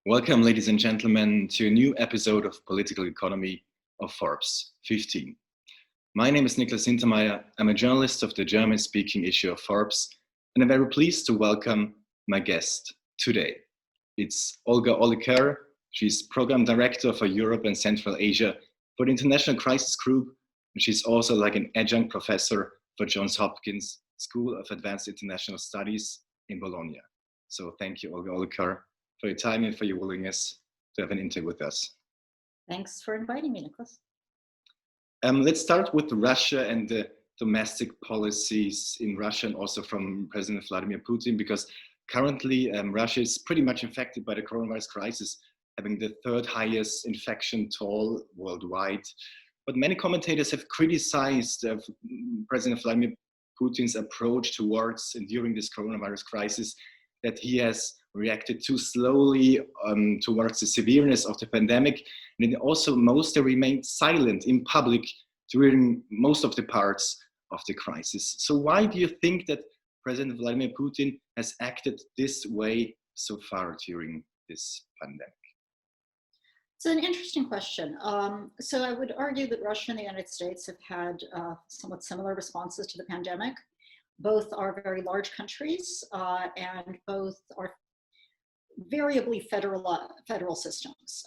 Welcome, ladies and gentlemen, to a new episode of Political Economy of Forbes 15. My name is Niklas Hintermeyer. I'm a journalist of the German-speaking issue of Forbes, and I'm very pleased to welcome my guest today. It's Olga Oliker. She's Program Director for Europe and Central Asia for the International Crisis Group, and she's also like an adjunct professor for Johns Hopkins School of Advanced International Studies in Bologna. So thank you, Olga Oliker, for your time and for your willingness to have an interview with us. Thanks for inviting me, Nicholas. Let's start with Russia and the domestic policies in Russia and also from President Vladimir Putin, because currently Russia is pretty much infected by the coronavirus crisis, having the third highest infection toll worldwide. But many commentators have criticized President Vladimir Putin's approach towards and during this coronavirus crisis, that he has reacted too slowly towards the severeness of the pandemic, and it also mostly remained silent in public during most of the parts of the crisis. So why do you think that President Vladimir Putin has acted this way so far during this pandemic? It's an interesting question. So I would argue that Russia and the United States have had somewhat similar responses to the pandemic. Both are very large countries and both are variably federal systems.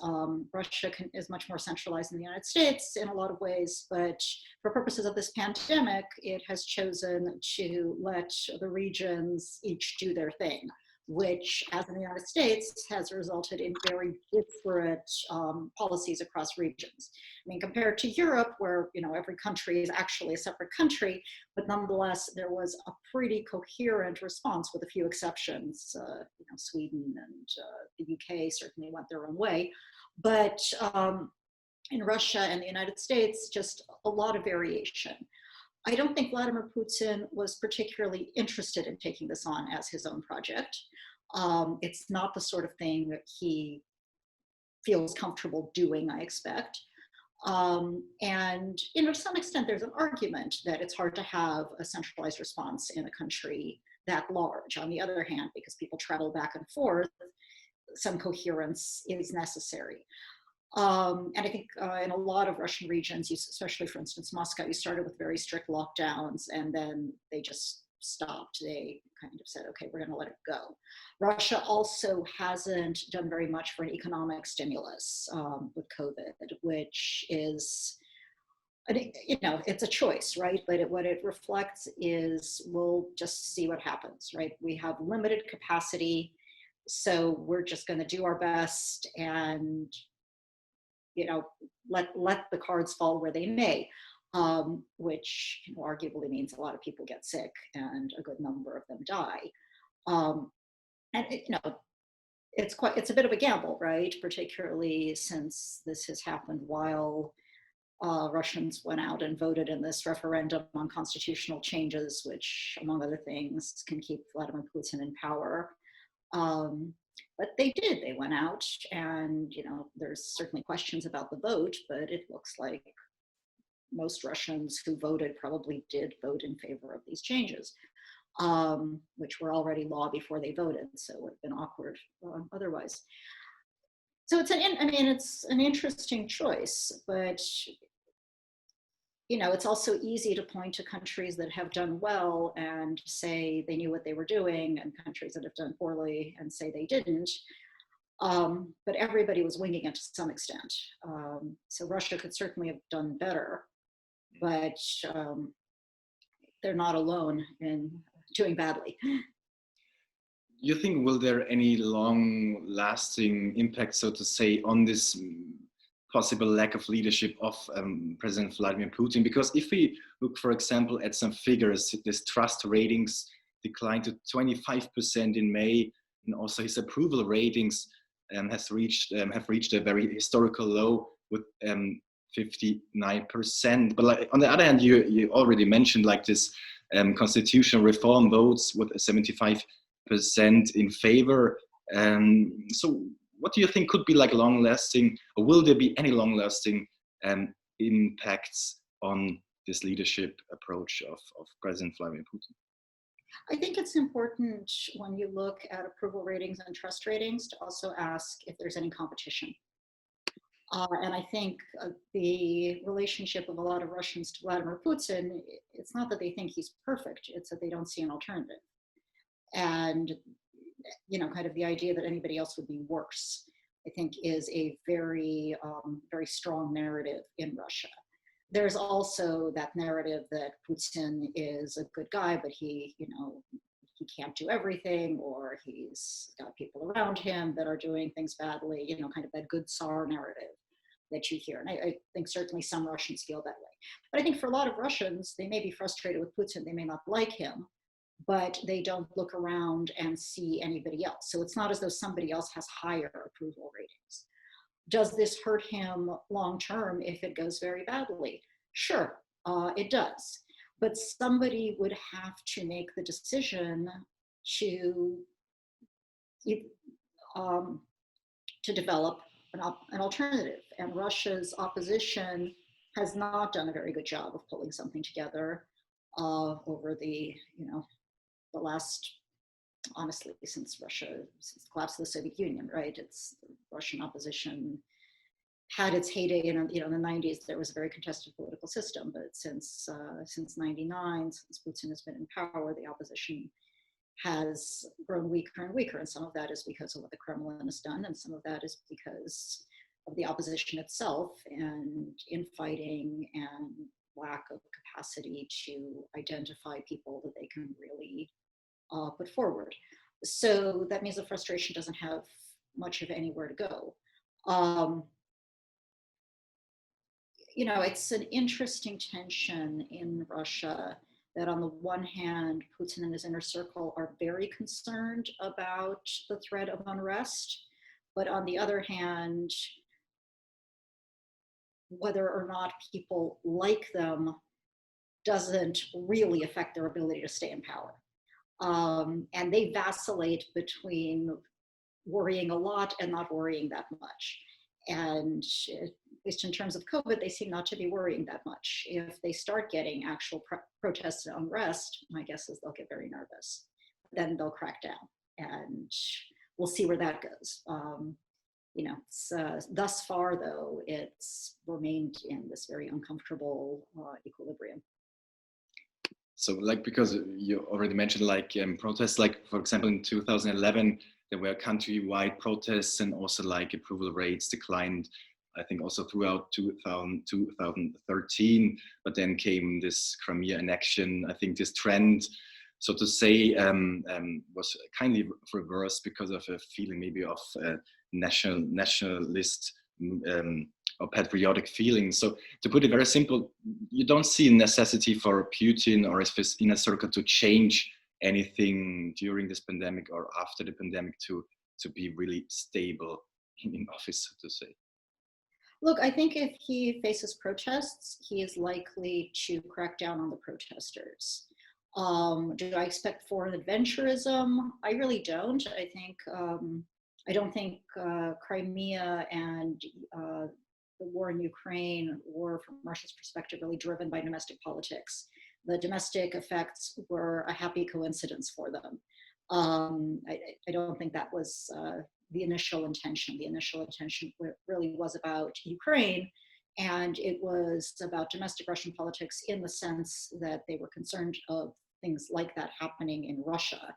Russia is much more centralized than the United States in a lot of ways, but for purposes of this pandemic, it has chosen to let the regions each do their thing, which, as in the United States, has resulted in very disparate policies across regions. I mean, compared to Europe, where every country is actually a separate country, but nonetheless, there was a pretty coherent response, with a few exceptions. Sweden and the UK certainly went their own way, but in Russia and the United States, just a lot of variation. I don't think Vladimir Putin was particularly interested in taking this on as his own project. It's not the sort of thing that he feels comfortable doing, I expect. And to some extent, there's an argument that it's hard to have a centralized response in a country that large. On the other hand, because people travel back and forth, some coherence is necessary. And I think in a lot of Russian regions, especially for instance, Moscow, you started with very strict lockdowns and then they just stopped. They kind of said, okay, we're going to let it go. Russia also hasn't done very much for an economic stimulus with COVID, which is, it's a choice, right? But what it reflects is we'll just see what happens, right? We have limited capacity, so we're just going to do our best and let the cards fall where they may, which arguably means a lot of people get sick and a good number of them die. And it's a bit of a gamble, right? Particularly since this has happened while Russians went out and voted in this referendum on constitutional changes, which, among other things, can keep Vladimir Putin in power. But they did. They went out, and there's certainly questions about the vote, but it looks like most Russians who voted probably did vote in favor of these changes, which were already law before they voted, so it would have been awkward otherwise. So it's an interesting choice, but it's also easy to point to countries that have done well and say they knew what they were doing, and countries that have done poorly and say they didn't. But everybody was winging it to some extent. So Russia could certainly have done better, but they're not alone in doing badly. You think, will there any long-lasting impact, so to say, on this possible lack of leadership of President Vladimir Putin? Because if we look, for example, at some figures, this trust ratings declined to 25% in May, and also his approval ratings have reached a very historical low with 59%. But on the other hand, you already mentioned this constitutional reform votes with 75% in favor. So what do you think could be long-lasting, or will there be any long-lasting impacts on this leadership approach of President Vladimir Putin? I think it's important when you look at approval ratings and trust ratings to also ask if there's any competition. And I think the relationship of a lot of Russians to Vladimir Putin, it's not that they think he's perfect, it's that they don't see an alternative. And, kind of the idea that anybody else would be worse, I think is a very, very strong narrative in Russia. There's also that narrative that Putin is a good guy, but he can't do everything, or he's got people around him that are doing things badly, kind of that good Tsar narrative that you hear. And I think certainly some Russians feel that way. But I think for a lot of Russians, they may be frustrated with Putin, they may not like him, but they don't look around and see anybody else. So it's not as though somebody else has higher approval ratings. Does this hurt him long term if it goes very badly? Sure, it does. But somebody would have to make the decision to develop an alternative. And Russia's opposition has not done a very good job of pulling something together over the last, honestly, since the collapse of the Soviet Union, right? It's the Russian opposition had its heyday in the 90s. There was a very contested political system, but since 99, since Putin has been in power, the opposition has grown weaker and weaker. And some of that is because of what the Kremlin has done, and some of that is because of the opposition itself and infighting and lack of capacity to identify people that they can really put forward. So that means the frustration doesn't have much of anywhere to go. It's an interesting tension in Russia that on the one hand, Putin and his inner circle are very concerned about the threat of unrest, but on the other hand, whether or not people like them doesn't really affect their ability to stay in power. And they vacillate between worrying a lot and not worrying that much. And at least in terms of COVID, they seem not to be worrying that much. If they start getting actual protests and unrest, my guess is they'll get very nervous. Then they'll crack down, and we'll see where that goes. Thus far, though, it's remained in this very uncomfortable equilibrium. So, because you already mentioned, protests, for example, in 2011, there were countrywide protests, and also approval rates declined, I think also throughout 2013, but then came this Crimea annexion. I think this trend, so to say, was kindly reversed because of a feeling maybe of nationalist or patriotic feeling. So to put it very simple, you don't see a necessity for Putin or his inner circle to change anything during this pandemic or after the pandemic to be really stable in office, so to say. Look, I think if he faces protests, he is likely to crack down on the protesters. Do I expect foreign adventurism? I really don't. I don't think Crimea and the war in Ukraine were, from Russia's perspective, really driven by domestic politics. The domestic effects were a happy coincidence for them. I don't think that was the initial intention. The initial intention really was about Ukraine, and it was about domestic Russian politics in the sense that they were concerned of things like that happening in Russia,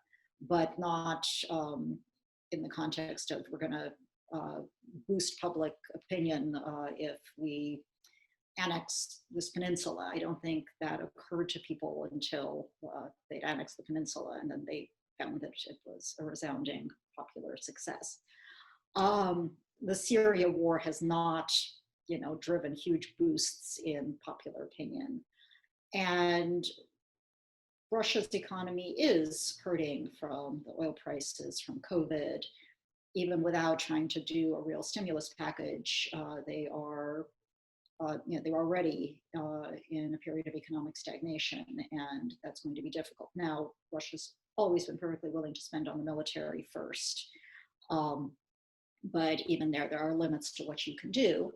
but not in the context of we're going to boost public opinion if we annex this peninsula. I don't think that occurred to people until they'd annexed the peninsula, and then they found that it was a resounding popular success. The Syria war has not, driven huge boosts in popular opinion. And Russia's economy is hurting from the oil prices, from COVID. Even without trying to do a real stimulus package, they are already in a period of economic stagnation, and that's going to be difficult. Now, Russia's always been perfectly willing to spend on the military first, but even there are limits to what you can do.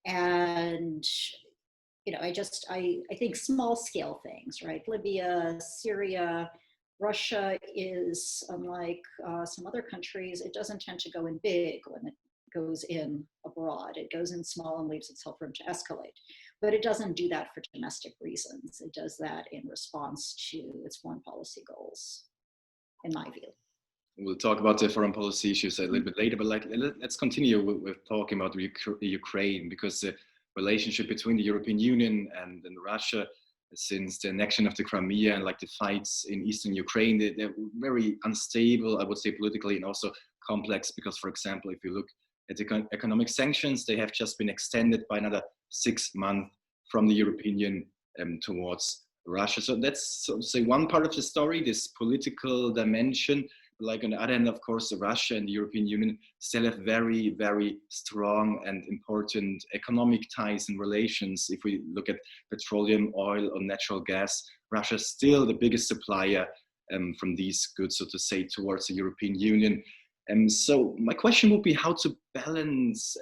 And I think small scale things, right? Libya, Syria, Russia is, unlike some other countries, it doesn't tend to go in big when it goes in abroad. It goes in small and leaves itself room to escalate. But it doesn't do that for domestic reasons. It does that in response to its foreign policy goals, in my view. We'll talk about the foreign policy issues a little bit later, but let's continue with talking about Ukraine, because the relationship between the European Union and Russia, since the annexion of the Crimea and the fights in eastern Ukraine, they're very unstable, I would say, politically, and also complex, because, for example, if you look at the economic sanctions, they have just been extended by another 6 months from the European Union towards Russia. So that's, so to say, one part of the story, this political dimension. On the other hand, of course, Russia and the European Union still have very, very strong and important economic ties and relations. If we look at petroleum, oil, or natural gas, Russia is still the biggest supplier from these goods, so to say, towards the European Union. So my question would be how to balance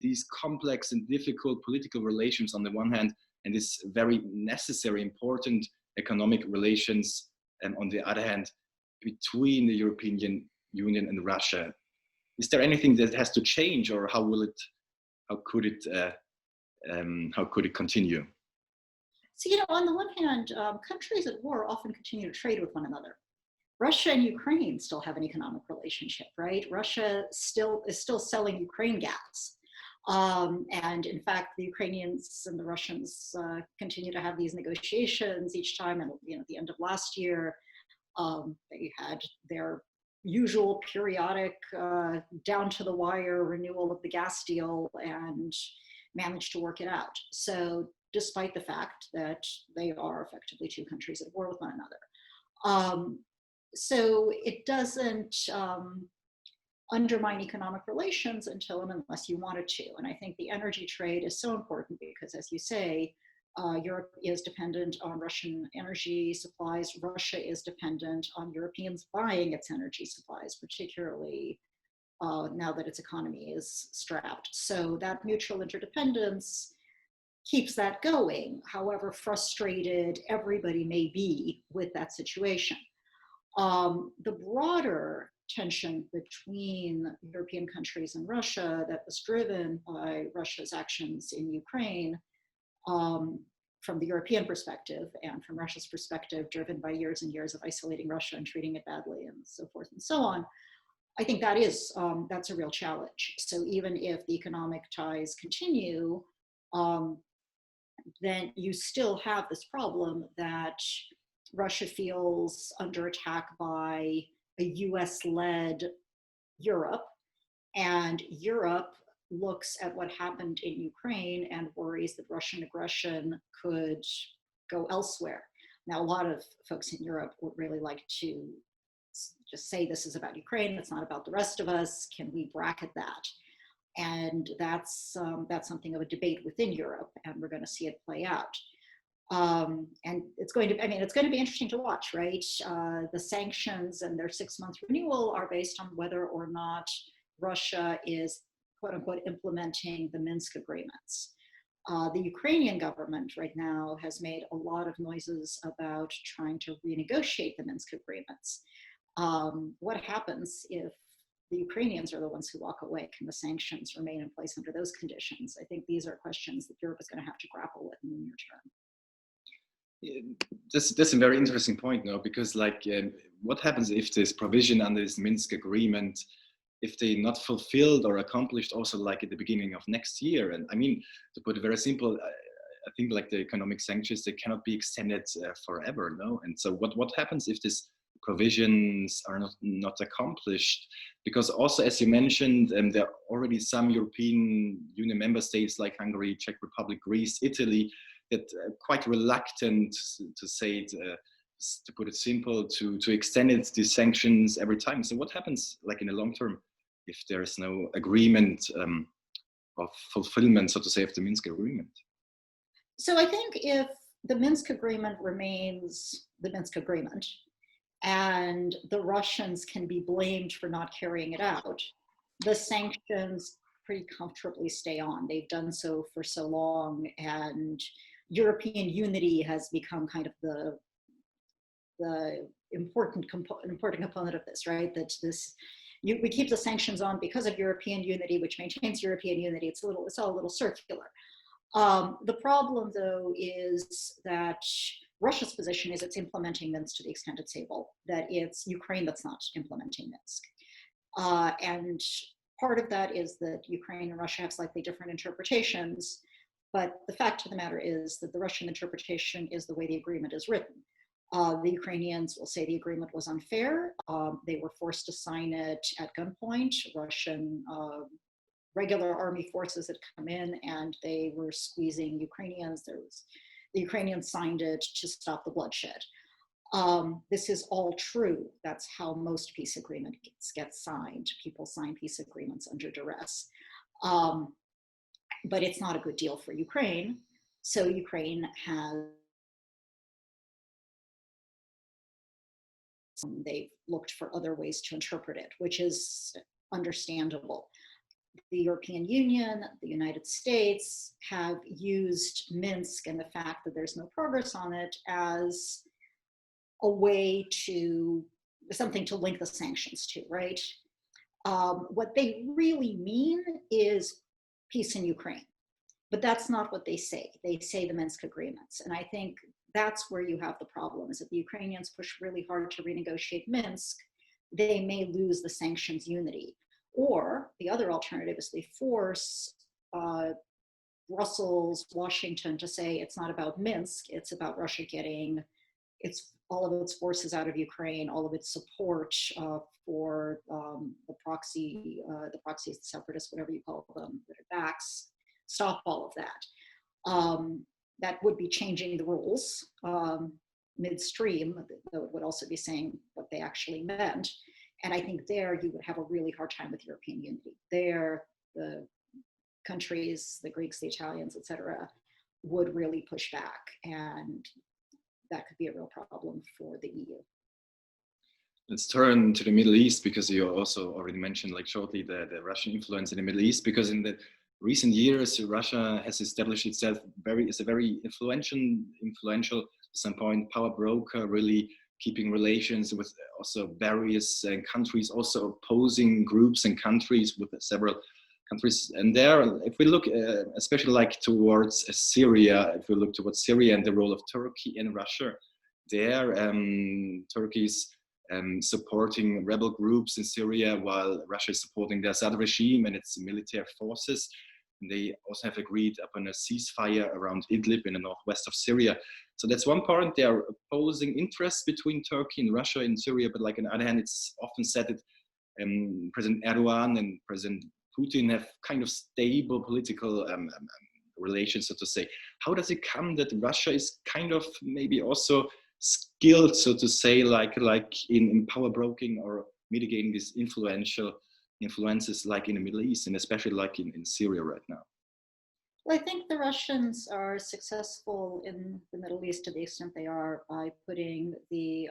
these complex and difficult political relations on the one hand, and this very necessary, important economic relations on the other hand, between the European Union and Russia. Is there anything that has to change, or how could it continue? So, on the one hand, countries at war often continue to trade with one another. Russia and Ukraine still have an economic relationship, right? Russia is still selling Ukraine gas. And in fact, the Ukrainians and the Russians continue to have these negotiations each time. And at the end of last year, they had their usual periodic down to the wire renewal of the gas deal and managed to work it out. So despite the fact that they are effectively two countries at war with one another. So it doesn't undermine economic relations until and unless you want it to. And I think the energy trade is so important because, as you say, Europe is dependent on Russian energy supplies. Russia is dependent on Europeans buying its energy supplies, particularly now that its economy is strapped. So that mutual interdependence keeps that going, however frustrated everybody may be with that situation. The broader tension between European countries and Russia that was driven by Russia's actions in Ukraine, from the European perspective and from Russia's perspective, driven by years and years of isolating Russia and treating it badly and so forth and so on, I think that's a real challenge. So even if the economic ties continue, then you still have this problem that Russia feels under attack by a US-led Europe, and Europe looks at what happened in Ukraine and worries that Russian aggression could go elsewhere. Now, a lot of folks in Europe would really like to just say this is about Ukraine, it's not about the rest of us, can we bracket that? And that's something of a debate within Europe, and we're going to see it play out. And it's going to be interesting to watch, right? The sanctions and their 6-month renewal are based on whether or not Russia is, quote unquote, implementing the Minsk agreements. The Ukrainian government right now has made a lot of noises about trying to renegotiate the Minsk agreements. What happens if the Ukrainians are the ones who walk away? Can the sanctions remain in place under those conditions? I think these are questions that Europe is going to have to grapple with in the near term. That's a very interesting point, no? Because what happens if this provision under this Minsk agreement, if they're not fulfilled or accomplished also at the beginning of next year? And I mean, to put it very simple, I think the economic sanctions, they cannot be extended forever, no? And so what happens if these provisions are not accomplished? Because also, as you mentioned, there are already some European Union member states like Hungary, Czech Republic, Greece, Italy, that are quite reluctant, to say it, to put it simple, to extend these sanctions every time. So what happens in the long term if there is no agreement of fulfillment, so to say, of the Minsk agreement? So I think if the Minsk agreement remains the Minsk agreement and the Russians can be blamed for not carrying it out, the sanctions pretty comfortably stay on. They've done so for so long, and European unity has become kind of the important component of this, right? That we keep the sanctions on because of European unity, which maintains European unity. It's all a little circular. The problem, though, is that Russia's position is it's implementing Minsk to the extent it's able, that it's Ukraine that's not implementing Minsk. And part of that is that Ukraine and Russia have slightly different interpretations, but the fact of the matter is that the Russian interpretation is the way the agreement is written. The Ukrainians will say the agreement was unfair. They were forced to sign it at gunpoint. Russian regular army forces had come in and they were squeezing Ukrainians. The Ukrainians signed it to stop the bloodshed. This is all true. That's how most peace agreements get signed. People sign peace agreements under duress. But it's not a good deal for Ukraine. So Ukraine they've looked for other ways to interpret it, which is understandable. The European Union, the United States have used Minsk and the fact that there's no progress on it as a way to, something to link the sanctions to, right? What they really mean is peace in Ukraine, but that's not what they say. They say the Minsk agreements. And I think that's where you have the problem, is that the Ukrainians push really hard to renegotiate Minsk. They may lose the sanctions unity. Or the other alternative is they force Brussels, Washington to say it's not about Minsk, it's about Russia getting all of its forces out of Ukraine, all of its support for the proxy separatists, whatever you call them, that are DACH, stop all of that. That would be changing the rules midstream, though it would also be saying what they actually meant. And I think there you would have a really hard time with European unity. There, the countries, the Greeks, the Italians, et cetera, would really push back. And that could be a real problem for the EU. Let's turn to the Middle East, because you also already mentioned like shortly the Russian influence in the Middle East, because in the recent years, Russia has established itself as a very influential, at some point, power broker, really keeping relations with also various countries, also opposing groups and countries with several countries. And there, if we look especially like towards Syria, if we look towards Syria and the role of Turkey and Russia, there Turkey's supporting rebel groups in Syria while Russia is supporting the Assad regime and its military forces. And they also have agreed upon a ceasefire around Idlib in the northwest of Syria. So that's one part. There are opposing interests between Turkey and Russia in Syria, but like on the other hand, it's often said that President Erdogan and President Putin have kind of stable political relations, so to say. How does it come that Russia is kind of maybe also skilled, so to say, like in power broking or mitigating these influences like in the Middle East, and especially like in Syria right now? Well, I think the Russians are successful in the Middle East to the extent they are by putting the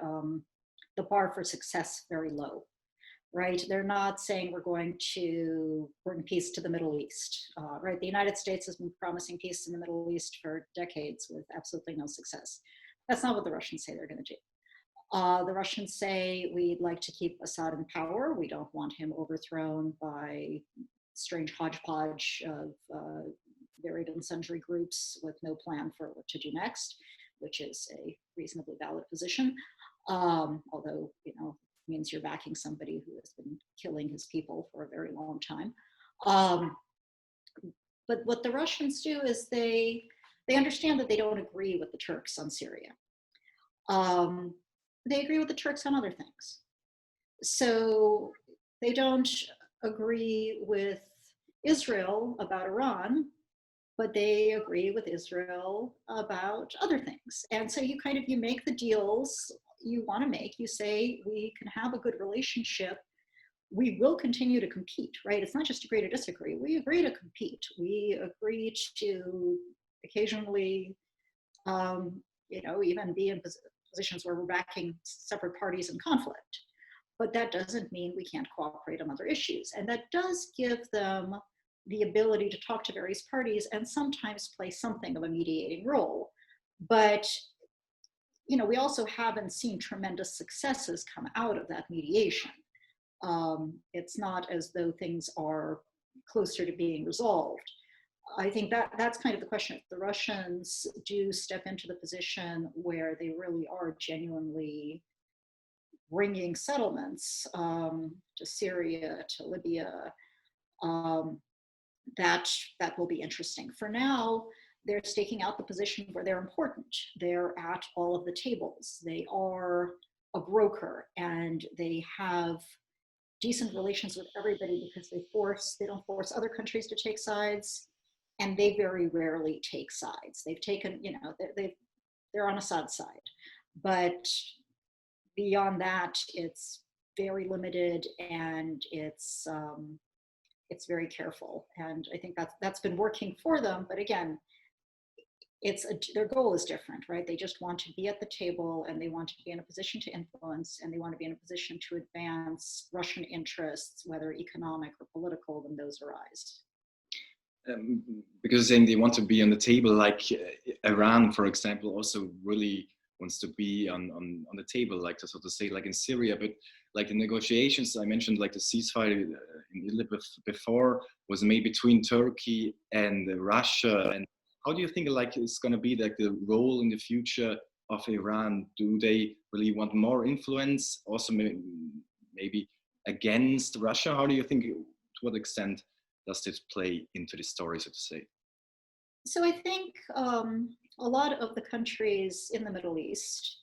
bar for success very low, right? They're not saying we're going to bring peace to the Middle East, right? The United States has been promising peace in the Middle East for decades with absolutely no success. That's not what the Russians say they're going to do. The Russians say we'd like to keep Assad in power. We don't want him overthrown by strange hodgepodge of varied and sundry groups with no plan for what to do next, which is a reasonably valid position. Although, you know, it means you're backing somebody who has been killing his people for a very long time. But what the Russians do is they understand that they don't agree with the Turks on Syria. They agree with the Turks on other things. So they don't agree with Israel about Iran, but they agree with Israel about other things. And so you make the deals you want to make. You say, we can have a good relationship. We will continue to compete, right? It's not just agree to disagree. We agree to compete. We agree to occasionally, even be in positions where we're backing separate parties in conflict. But that doesn't mean we can't cooperate on other issues. And that does give them the ability to talk to various parties and sometimes play something of a mediating role. But we also haven't seen tremendous successes come out of that mediation. It's not as though things are closer to being resolved. I think that's kind of the question. If the Russians do step into the position where they really are genuinely bringing settlements to Syria, to Libya, that will be interesting. For now, they're staking out the position where they're important. They're at all of the tables. They are a broker, and they have decent relations with everybody because they don't force other countries to take sides, and they very rarely take sides. They've taken, they're on Assad's side, but beyond that, it's very limited, and it's very careful. And I think that's been working for them. But again, their goal is different, right? They just want to be at the table, and they want to be in a position to influence, and they want to be in a position to advance Russian interests, whether economic or political, when those arise. Because saying they want to be on the table, like Iran, for example, also really wants to be on the table, like to so to say, like in Syria. But like the negotiations I mentioned, like the ceasefire in Idlib before, was made between Turkey and Russia. And how do you think like it's going to be like the role in the future of Iran? Do they really want more influence, also maybe against Russia? How do you think, to what extent does this play into the story, so to say? So I think a lot of the countries in the Middle East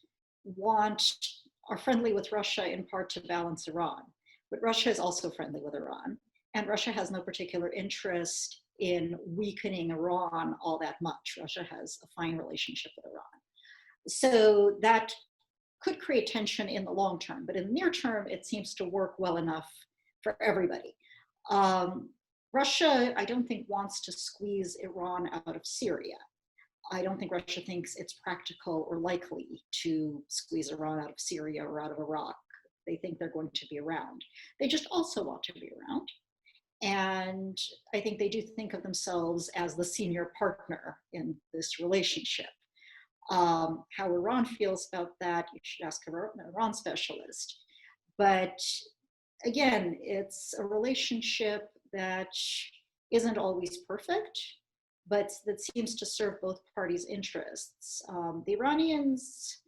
are friendly with Russia in part to balance Iran, but Russia is also friendly with Iran, and Russia has no particular interest in weakening Iran all that much. Russia has a fine relationship with Iran. So that could create tension in the long term, but in the near term, it seems to work well enough for everybody. Russia, I don't think, wants to squeeze Iran out of Syria. I don't think Russia thinks it's practical or likely to squeeze Iran out of Syria or out of Iraq. They think they're going to be around. They just also want to be around. And I think they do think of themselves as the senior partner in this relationship. How Iran feels about that, you should ask an Iran specialist. But again, it's a relationship that isn't always perfect, but that seems to serve both parties' interests. The Iranians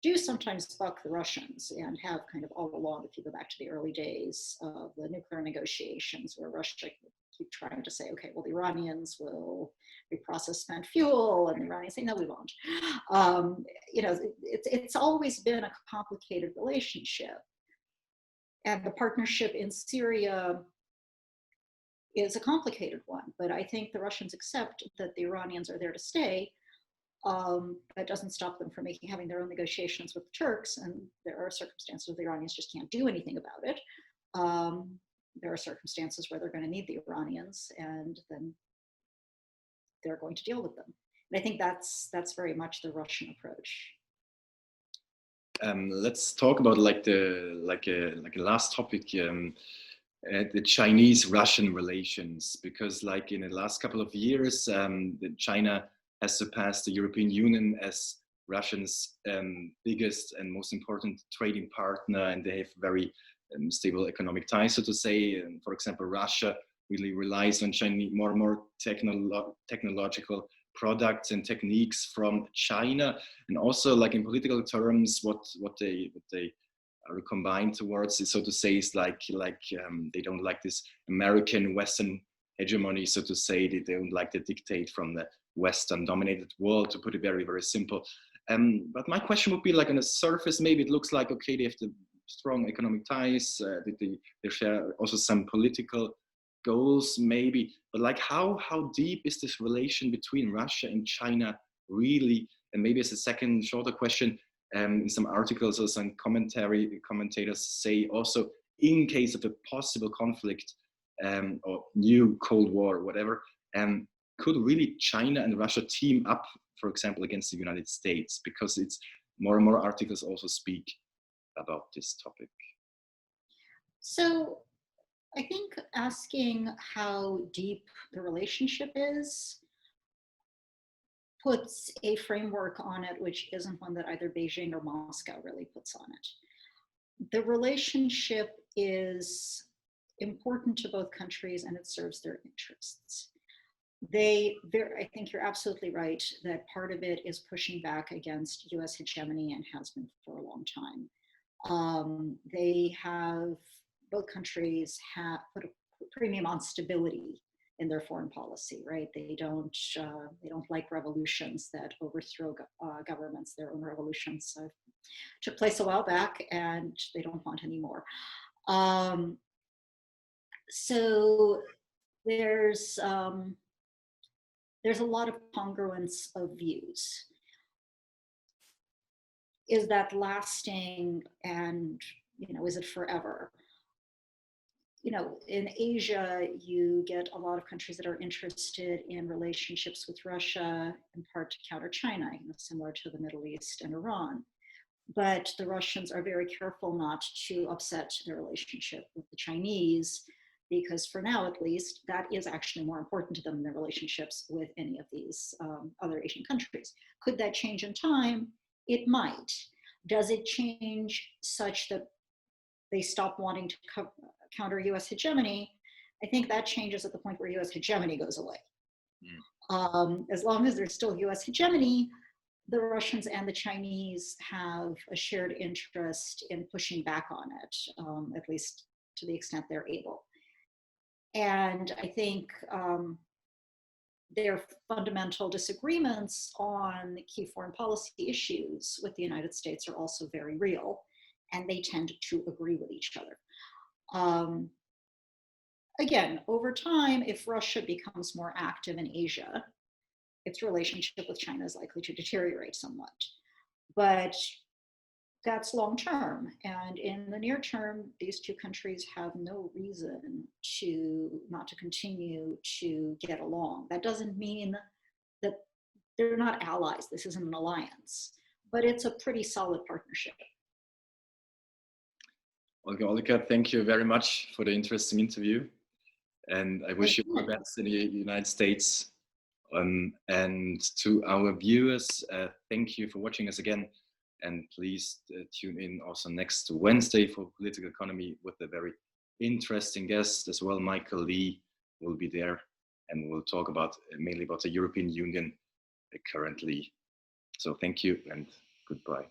do sometimes buck the Russians, and have kind of all along, if you go back to the early days of the nuclear negotiations, where Russia keep trying to say, okay, well, the Iranians will reprocess spent fuel, and the Iranians say, no, we won't. It's always been a complicated relationship. And the partnership in Syria is a complicated one, but I think the Russians accept that the Iranians are there to stay. That doesn't stop them from having their own negotiations with the Turks, and there are circumstances where the Iranians just can't do anything about it. There are circumstances where they're going to need the Iranians, and then they're going to deal with them. And I think that's very much the Russian approach. Let's talk about like a last topic. The Chinese-Russian relations, because like in the last couple of years, China has surpassed the European Union as Russia's biggest and most important trading partner, and they have very stable economic ties, so to say. And for example, Russia really relies on Chinese, more and more technological products and techniques from China, and also like in political terms, what they are combined towards is, so to say, is like they don't like this American Western hegemony, so to say. They don't like the dictate from the Western dominated world, to put it very, very simple. But my question would be, like on the surface, maybe it looks like, okay, they have the strong economic ties, they share also some political goals maybe, but like how deep is this relation between Russia and China really? And maybe as a second shorter question, in some articles or some commentators say also, in case of a possible conflict or new Cold War, whatever, could really China and Russia team up, for example, against the United States? Because it's more and more articles also speak about this topic. So I think asking how deep the relationship is, puts a framework on it, which isn't one that either Beijing or Moscow really puts on it. The relationship is important to both countries and it serves their interests. I think you're absolutely right that part of it is pushing back against US hegemony and has been for a long time. Both countries have put a premium on stability in their foreign policy, right? They don't like revolutions that overthrow governments. Their own revolutions took place a while back, and they don't want any more. So there's a lot of congruence of views. Is that lasting, and is it forever? In Asia, you get a lot of countries that are interested in relationships with Russia, in part to counter China, similar to the Middle East and Iran. But the Russians are very careful not to upset their relationship with the Chinese, because for now, at least, that is actually more important to them than their relationships with any of these other Asian countries. Could that change in time? It might. Does it change such that they stop wanting to counter US hegemony? I think that changes at the point where US hegemony goes away. As long as there's still US hegemony, the Russians and the Chinese have a shared interest in pushing back on it, at least to the extent they're able. And I think their fundamental disagreements on key foreign policy issues with the United States are also very real, and they tend to agree with each other. Again, over time, if Russia becomes more active in Asia, its relationship with China is likely to deteriorate somewhat. But that's long term. And in the near term, these two countries have no reason not to continue to get along. That doesn't mean that they're not allies. This isn't an alliance, but it's a pretty solid partnership. Olga Oliker, thank you very much for the interesting interview. And I wish you all the best in the United States. And to our viewers, thank you for watching us again. And please tune in also next Wednesday for Political Economy with a very interesting guest as well. Michael Lee will be there, and we'll talk mainly about the European Union currently. So thank you and goodbye.